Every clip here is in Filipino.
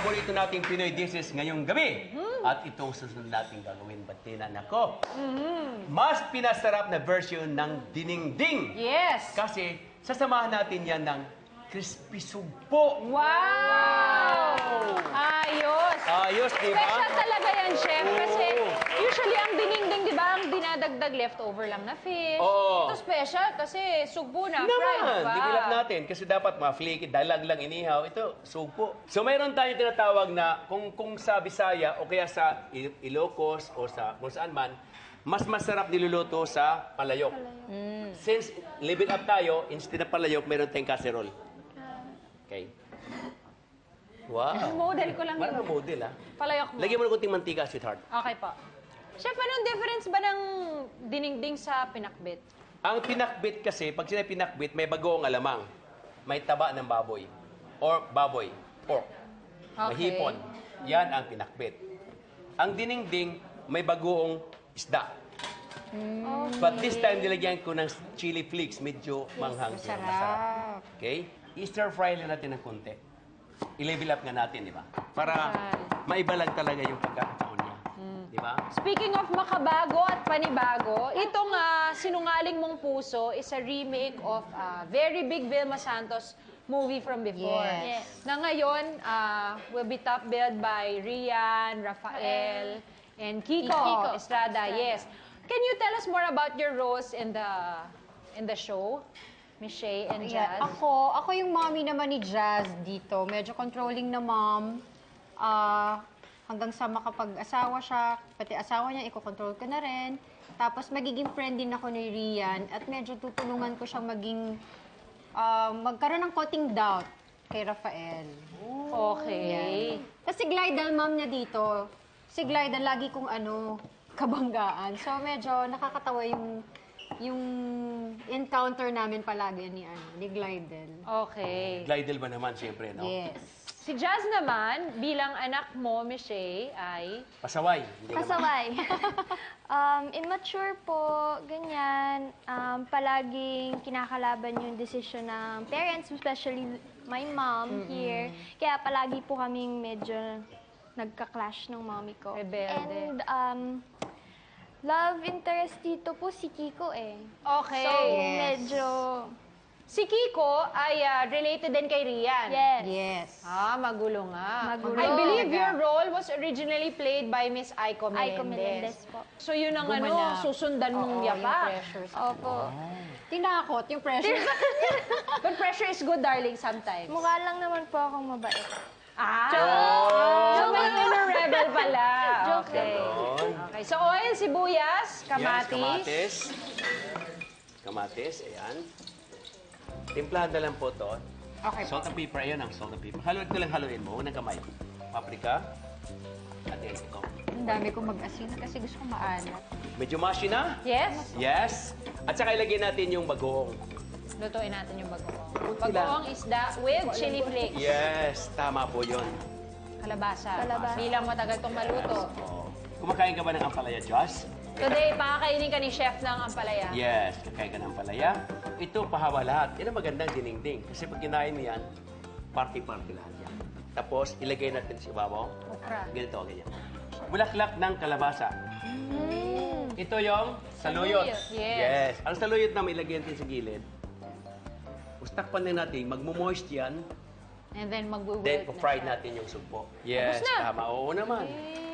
paborito nating Pinoy dishes ngayong gabi. At itong susunod nating gagawin, Batina. Nako, mas pinasarap na version ng dinengding. Yes! Kasi sasamahan natin yan ng crispy sugpo. Wow! Ayos! Ayos, di ba? Special talaga yan, Chef. Kasi Oo. usually ang dinengding, di ba, ang dinadagdag leftover lang na fish. Oo. Ito special kasi sugpo na, fried Naman, pa. develop natin. Kasi dapat ma-flaky, dalag lang inihaw. Ito, sugpo. So mayroon tayong tinatawag na kung sa Bisaya o kaya sa Ilocos o sa kung saan man, mas masarap niluluto sa palayok. Since level up tayo, instead of palayok, meron tayong casserole. Okay. Wow. Model ko lang Parang yun. model, ah. Palayok mo. Lagyan mo ng kunting mantika, sweetheart. Okay po. Chef, anong difference ba ng dinengding sa pinakbit? Ang pinakbit kasi, pag sinabi pinakbit, may bagoong alamang. May taba ng baboy. Or baboy. Pork. May Okay. hipon. Yan ang pinakbit. Ang dinengding, may bagoong isda. But this time, nilagyan ko ng chili flakes. Medyo manghang siya. Masarap. Okay? I-stir fry lang natin ng konti. I-level up nga natin, di ba? Para maibalag talaga yung pagkakataon niya. Di ba? Speaking of makabago at panibago, itong Sinungaling Mong Puso is a remake of very big Vilma Santos movie from before. Yes. Na ngayon, will be top billed by Rian, Rafael, and Kiko Estrada. Yes. Can you tell us more about your roles in the show? Miss Shay and Jazz? Yeah, ako yung mommy naman ni Jazz dito. Medyo controlling na mom. Hanggang sa makapag-asawa siya, pati asawa niya, iko-control ko na rin. Tapos magiging friend din ako ni Rian at medyo tutulungan ko siyang magkaroon ng konting doubt kay Rafael. Okay. Kasi Glidal mom niya dito. Si Glidal lagi kong kabanggaan. So medyo nakakatawa yung encounter namin palagi ni Glidal. Okay. Glidel ba naman, siyempre, no? Yes. Si Jazz naman, bilang anak mo, Miss Shay, ay... Pasaway. Hindi naman. Pasaway. Immature po, ganyan. Palaging kinakalaban yung decision ng parents, especially my mom here. Kaya palagi po kaming medyo nagka-clash ng mommy ko. Rebelde. And love interest dito po si Kiko eh. Okay. So, medyo... Si Kiko ay related din kay Rian. Yes. Yes. Magulo nga. Magulo. I believe your role was originally played by Miss Aiko Melendez. Aiko Melendez po. So yun ang Gumanap. susundan mong Oo, yapak. yung pressure sa Opo. Tinakot yung pressure. But pressure is good, darling, sometimes. Mukha lang naman po akong mabait. So may inner rebel pala. Joke Okay. Ganon. Okay. So oil, sibuyas, kamatis. Yes, kamatis, ayan. Timplahan na lang po to. Okay po. Salt and pepper, ayan ang salt and pepper. Haluin mo, unang kamay. Paprika. At yan, ito. Ang dami kong mag-asin kasi gusto kong maalat. Medyo mushy na. Yes. Yes. At saka ilagay natin yung bagoong. Lutuin natin yung bagoong. Kunti lang. Bagoong isda with chili flakes. Yes, tama po yun. Kalabasa. Kalabasa. Bilang matagal itong maluto. Oh. Kumakain ka ba ng ampalaya, Josh? Today, pakakainin ka ni Chef ng ampalaya. Yes, kakain ka ng ampalaya. Ito, pahawa lahat. Yan ang magandang dinengding. Kasi pag kinain mo yan, party-party lahat yan. Tapos, ilagay natin sa ibabaw. Okra. Ganito, ganyan. Bulaklak ng kalabasa. Ito yung saluyot. Yes. Ang saluyot na may ilagay natin sa gilid. Ustakpan din natin, magmo-moist yan. And then mag-wilt Then, na fry siya. natin yung sugpo. Yes, na. tama. Oo naman. Dang.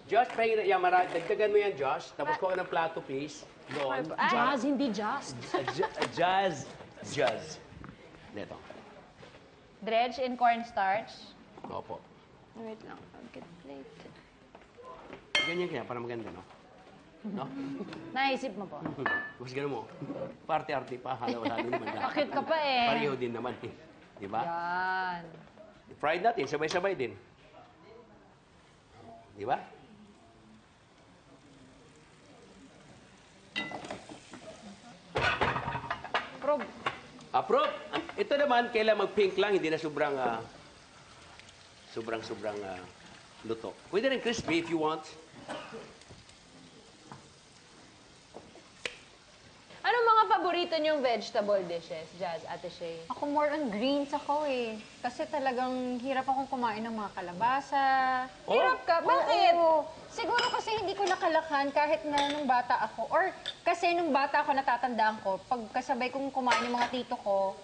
Josh, pahingin na. Yan, dagdagan mo yan, Josh. Tapos kuha ka ng plato, please. Doon. Jazz, hindi just. Jazz. Neto. Dredge in cornstarch. Opo. Wait lang, I'll get plate. Ganyan kaya, para maganda, no? No? Naisip mo po. Mas gano'n mo. Party-arty pa, halo-halo naman. Bakit ka pa eh? Pareho din naman, eh. Di ba? Yan. Fried natin, sabay-sabay din. Di ba? Prob. Approve. Ito naman, kailangan mag-pink lang, hindi na sobrang luto. Pwede rin crispy if you want. Anong mga paborito niyong vegetable dishes, Jazz, Ate Shay? Ako more on greens ako eh. Kasi talagang hirap akong kumain ng mga kalabasa. Hirap ka? Bakit? Oo. Siguro kasi hindi ko nakalakhan kahit na nung bata ako. Or kasi nung bata ako natatandaan ko, pag kasabay kong kumain yung mga tito ko,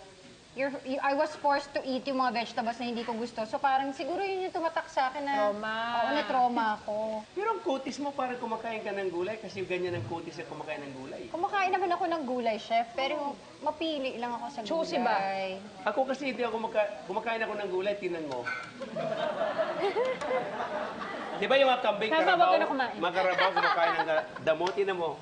I was forced to eat yung mga vegetables na hindi ko gusto. So parang siguro yun yung tumatak sa akin na... Trauma. Oo, na-trauma ako. Pero ang kutis mo parang kumakain ka ng gulay kasi ganyan ang kutis na kumakain ng gulay. Kumakain naman ako ng gulay, chef, pero mapili lang ako sa gulay. Choosy ba? Ako kasi hindi ako kumakain ako ng gulay, tinan mo. Di ba yung mga kambing Kaya karabaw? wag ka na kumain. Mga karabaw kumakain ng damo, tinan mo.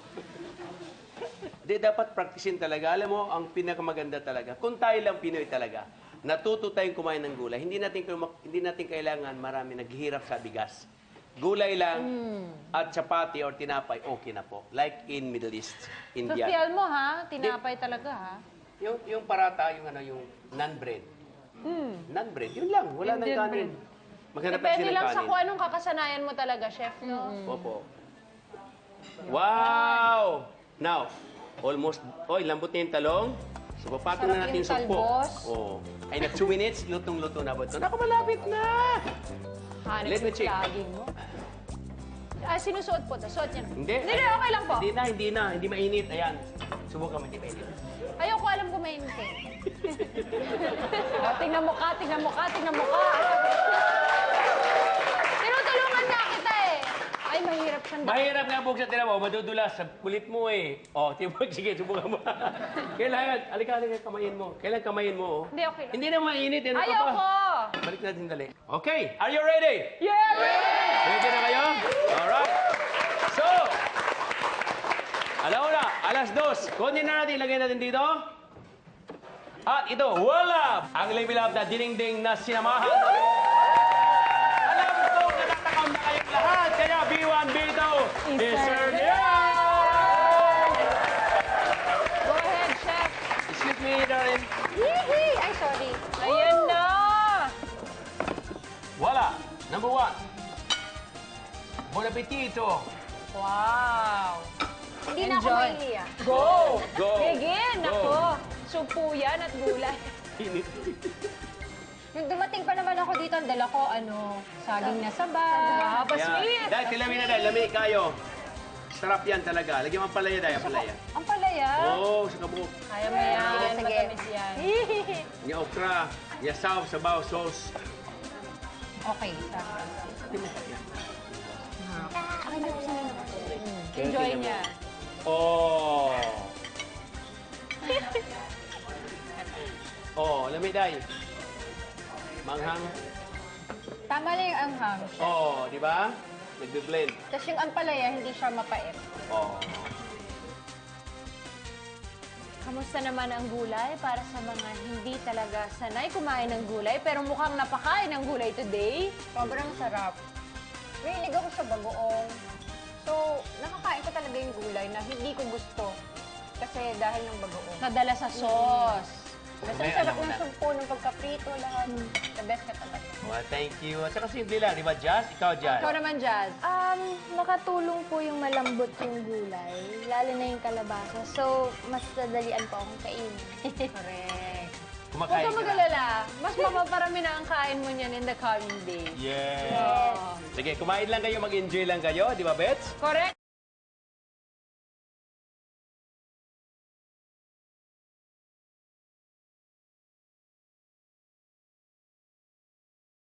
Di dapat practicein talaga. Alam mo, ang pinakamaganda talaga, kung tayo lang Pinoy talaga, natuto tayong kumain ng gulay, hindi natin kailangan marami naghihirap sa bigas. Gulay lang at chapati or tinapay, okay na po. Like in Middle East, India. Social mo, ha? Tinapay talaga, ha? Yung parata, yung non-bread. Non-bread, yun lang. Wala nang Indian kanin. Maghanap lang Depende sila ng lang sa kanin. kung anong kakasanayan mo talaga, chef, no? Opo. Wow! Now, almost, lambot na yung talong. So, papatong na Sarap natin yung sukpo. talbos. Oh. Ay, na 2 minutes, lutong-luto na ba ito? Naku, malapit na! Hanip Let me yung check. vlogging mo. Sinusuot po to. Suot niya na. Hindi. Hindi, okay lang po. Hindi na. Hindi mainit. Ayan. Subukan mo, hindi mainit. Ayoko alam kung may hindi. Tingnan mo ka, tingnan mo ka, tingnan mo ka. Tinutulungan nga kita eh. Ay, mahirap siyang Mahirap nga buksan, tira mo. Madudulas sa kulit mo eh. Oh, sige, subukan mo. Kailangan, alika, kamayin mo. Kailangan kamayin mo, oh. Hindi, okay lang. Hindi na mainit. Ano ka pa? Ayoko! Balik natin dali. Okay, are you ready? Yeah! Ready na kayo? Alright. So, alauna, alas 2. Kunin na natin, ilagay natin dito. At ito, wala! Ang level up na dinding na sinamahan. Alam ko, natatakam na kayong lahat. Kaya B1, B2, deserve yan! Go ahead, chef. Excuse me, darling. Hihi! Ay, sorry. Ayan na! Wala. Number 1. Bon appetito. Wow! Hindi na ako Enjoy. mahiya. Go! Go. Begin! Go. Ako, supo yan at gulay. Init. Nung dumating pa naman ako dito, ang dala ko, saging na saba. Ah, pasweet! Dahil, tilami na dahil. Lami kayo. Sarap yan talaga. Lagyan mo ang palaya dahil. Palaya. Ang palaya. Oh, sa kabuk. Kaya mo yan. Sige, sige. Matamis yan. Yung okra. Yung sabaw, sauce. Okay, sabi. Enjoy niya. Oh. Oh, lami dahil. Manghang. Tama na yung anghang. Oh, di ba? Nagbe-blend. Tapos yung ampalaya, hindi siya mapait. Oh. Kamusta naman ang gulay para sa mga hindi talaga sanay kumain ng gulay pero mukhang napakain ng gulay today? Sobrang sarap. Mahilig ako sa bagoong. So, nakakain ko talaga yung gulay na hindi ko gusto. Kasi dahil ng bagoong. Nadala sa sauce. Basta May ang sarap alam mo ng na. sumpo, ng pagkaprito, lahat. The best ka talaga. Well, thank you. At saka simple lang, di ba, Jazz? Ikaw, Jazz. Ikaw naman, Jazz. Nakatulong po yung malambot yung gulay, lalo na yung kalabasa. So, mas nadalian po akong kainin. Correct. Huwag Kumakain ka ka na. mag-alala. Mas mapaparami na ang kain mo niyan in the coming days. Yes. Sige, kumain lang kayo, mag-enjoy lang kayo, di ba, Bets? Correct?